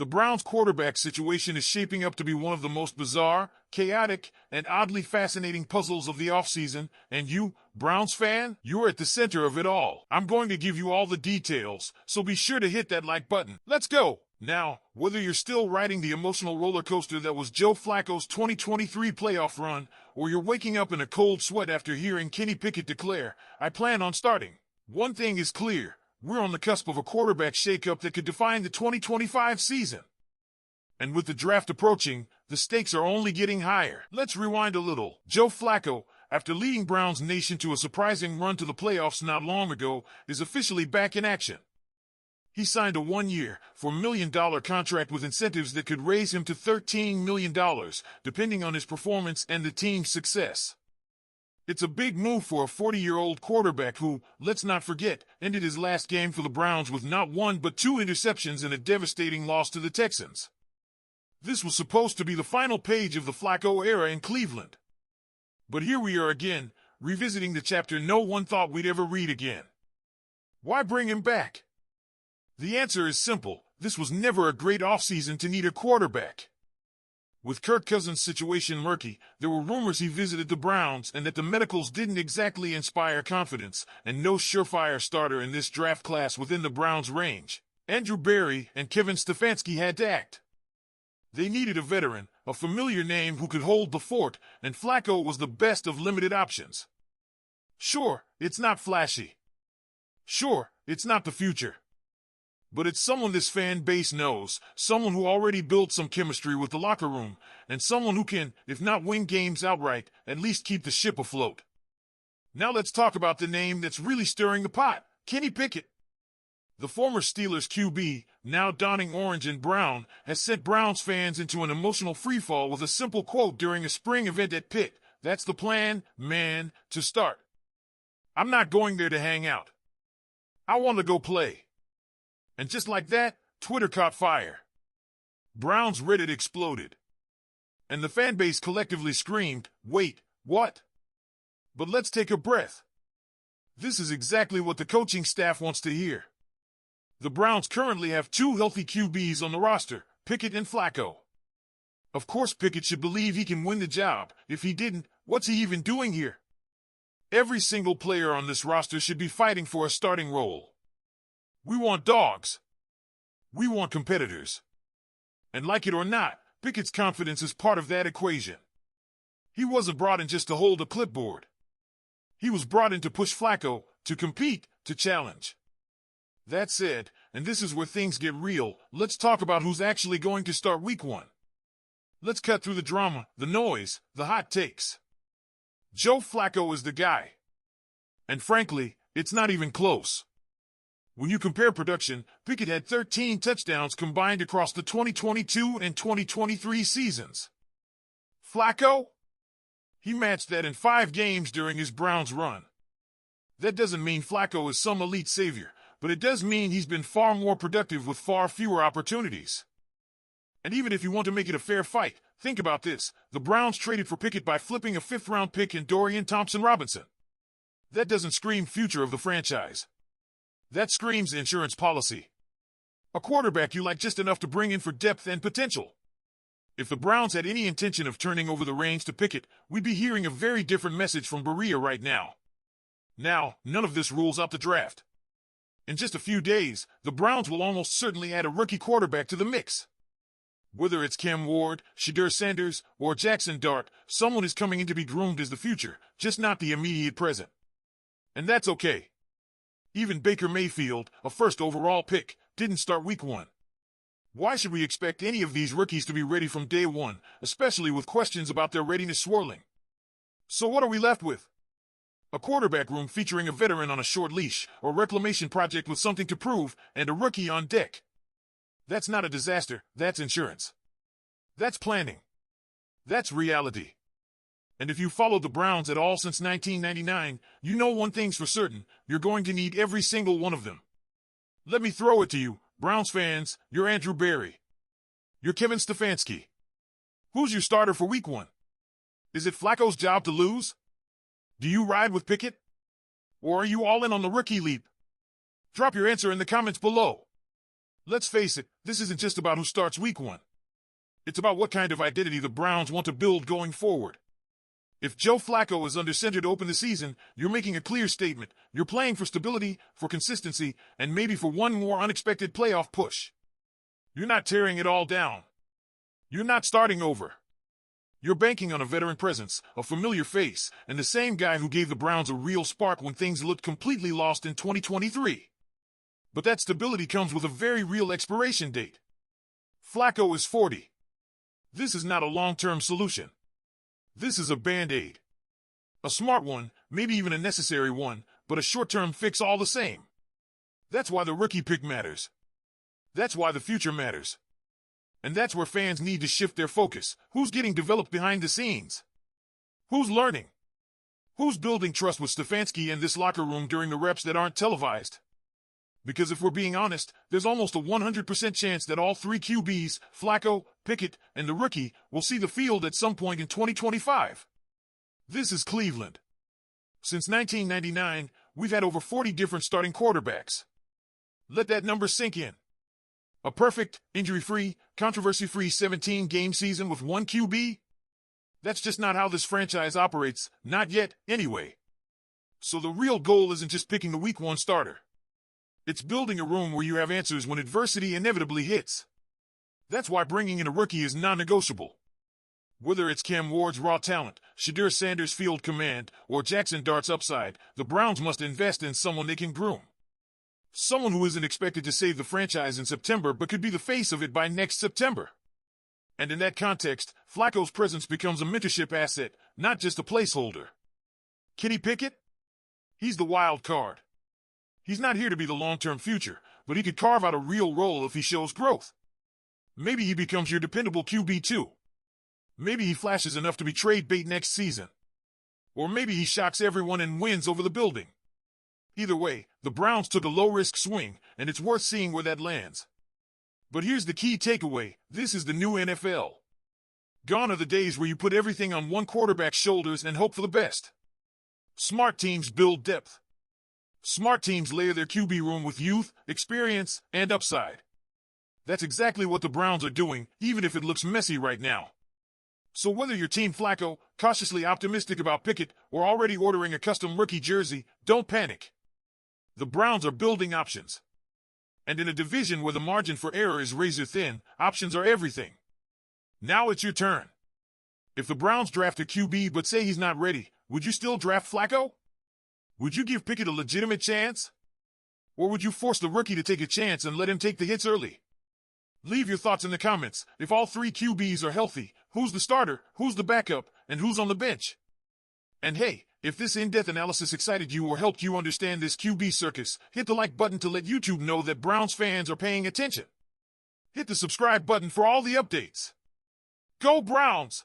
The Browns' quarterback situation is shaping up to be one of the most bizarre, chaotic, and oddly fascinating puzzles of the offseason, and you, Browns fan, you're at the center of it all. I'm going to give you all the details, so be sure to hit that like button. Let's go! Now, whether you're still riding the emotional roller coaster that was Joe Flacco's 2023 playoff run, or you're waking up in a cold sweat after hearing Kenny Pickett declare, "I plan on starting," one thing is clear. We're on the cusp of a quarterback shakeup that could define the 2025 season. And with the draft approaching, the stakes are only getting higher. Let's rewind a little. Joe Flacco, after leading Browns Nation to a surprising run to the playoffs not long ago, is officially back in action. He signed a one-year, $4 million contract with incentives that could raise him to $13 million, depending on his performance and the team's success. It's a big move for a 40-year-old quarterback who, let's not forget, ended his last game for the Browns with not one but two interceptions and a devastating loss to the Texans. This was supposed to be the final page of the Flacco era in Cleveland. But here we are again, revisiting the chapter no one thought we'd ever read again. Why bring him back? The answer is simple. This was never a great offseason to need a quarterback. With Kirk Cousins' situation murky, there were rumors he visited the Browns and that the medicals didn't exactly inspire confidence, and no surefire starter in this draft class within the Browns' range. Andrew Berry and Kevin Stefanski had to act. They needed a veteran, a familiar name who could hold the fort, and Flacco was the best of limited options. Sure, it's not flashy. Sure, it's not the future. But it's someone this fan base knows, someone who already built some chemistry with the locker room, and someone who can, if not win games outright, at least keep the ship afloat. Now let's talk about the name that's really stirring the pot, Kenny Pickett. The former Steelers QB, now donning orange and brown, has sent Browns fans into an emotional freefall with a simple quote during a spring event at Pitt. "That's the plan, man, to start. I'm not going there to hang out. I want to go play." And just like that, Twitter caught fire. Browns Reddit exploded. And the fanbase collectively screamed, "Wait, what?" But let's take a breath. This is exactly what the coaching staff wants to hear. The Browns currently have two healthy QBs on the roster, Pickett and Flacco. Of course Pickett should believe he can win the job. If he didn't, what's he even doing here? Every single player on this roster should be fighting for a starting role. We want dogs. We want competitors. And like it or not, Pickett's confidence is part of that equation. He wasn't brought in just to hold a clipboard. He was brought in to push Flacco, to compete, to challenge. That said, and this is where things get real, let's talk about who's actually going to start week one. Let's cut through the drama, the noise, the hot takes. Joe Flacco is the guy. And frankly, it's not even close. When you compare production, Pickett had 13 touchdowns combined across the 2022 and 2023 seasons. Flacco? He matched that in 5 games during his Browns run. That doesn't mean Flacco is some elite savior, but it does mean he's been far more productive with far fewer opportunities. And even if you want to make it a fair fight, think about this. The Browns traded for Pickett by flipping a 5th-round pick in Dorian Thompson-Robinson. That doesn't scream future of the franchise. That screams insurance policy. A quarterback you like just enough to bring in for depth and potential. If the Browns had any intention of turning over the reins to Pickett, we'd be hearing a very different message from Berea right now. Now, none of this rules out the draft. In just a few days, the Browns will almost certainly add a rookie quarterback to the mix. Whether it's Cam Ward, Shedeur Sanders, or Jackson Dart, someone is coming in to be groomed as the future, just not the immediate present. And that's okay. Even Baker Mayfield, a first overall pick, didn't start week one. Why should we expect any of these rookies to be ready from day one, especially with questions about their readiness swirling? So what are we left with? A quarterback room featuring a veteran on a short leash, a reclamation project with something to prove, and a rookie on deck. That's not a disaster, that's insurance. That's planning. That's reality. And if you followed the Browns at all since 1999, you know one thing's for certain, you're going to need every single one of them. Let me throw it to you, Browns fans, you're Andrew Berry. You're Kevin Stefanski. Who's your starter for week one? Is it Flacco's job to lose? Do you ride with Pickett? Or are you all in on the rookie leap? Drop your answer in the comments below. Let's face it, this isn't just about who starts week 1. It's about what kind of identity the Browns want to build going forward. If Joe Flacco is under center to open the season, you're making a clear statement. You're playing for stability, for consistency, and maybe for one more unexpected playoff push. You're not tearing it all down. You're not starting over. You're banking on a veteran presence, a familiar face, and the same guy who gave the Browns a real spark when things looked completely lost in 2023. But that stability comes with a very real expiration date. Flacco is 40. This is not a long-term solution. This is a band-aid. A smart one, maybe even a necessary one, but a short-term fix all the same. That's why the rookie pick matters. That's why the future matters. And that's where fans need to shift their focus. Who's getting developed behind the scenes? Who's learning? Who's building trust with Stefanski and this locker room during the reps that aren't televised? Because if we're being honest, there's almost a 100% chance that all 3 QBs, Flacco, Pickett, and the rookie, will see the field at some point in 2025. This is Cleveland. Since 1999, we've had over 40 different starting quarterbacks. Let that number sink in. A perfect, injury-free, controversy-free 17-game season with 1 QB? That's just not how this franchise operates, not yet, anyway. So the real goal isn't just picking the week 1 starter. It's building a room where you have answers when adversity inevitably hits. That's why bringing in a rookie is non-negotiable. Whether it's Cam Ward's raw talent, Shadur Sanders' field command, or Jackson Dart's upside, the Browns must invest in someone they can groom. Someone who isn't expected to save the franchise in September but could be the face of it by next September. And in that context, Flacco's presence becomes a mentorship asset, not just a placeholder. Kenny Pickett? He's the wild card. He's not here to be the long-term future, but he could carve out a real role if he shows growth. Maybe he becomes your dependable QB too. Maybe he flashes enough to be trade bait next season. Or maybe he shocks everyone and wins over the building. Either way, the Browns took a low-risk swing, and it's worth seeing where that lands. But here's the key takeaway. This is the new NFL. Gone are the days where you put everything on one quarterback's shoulders and hope for the best. Smart teams build depth. Smart teams layer their QB room with youth, experience, and upside. That's exactly what the Browns are doing, even if it looks messy right now. So whether you're Team Flacco, cautiously optimistic about Pickett, or already ordering a custom rookie jersey, don't panic. The Browns are building options. And in a division where the margin for error is razor thin, options are everything. Now it's your turn. If the Browns draft a QB but say he's not ready, would you still draft Flacco? Would you give Pickett a legitimate chance? Or would you force the rookie to take a chance and let him take the hits early? Leave your thoughts in the comments. If all 3 QBs are healthy, who's the starter, who's the backup, and who's on the bench? And hey, if this in-depth analysis excited you or helped you understand this QB circus, hit the like button to let YouTube know that Browns fans are paying attention. Hit the subscribe button for all the updates. Go Browns!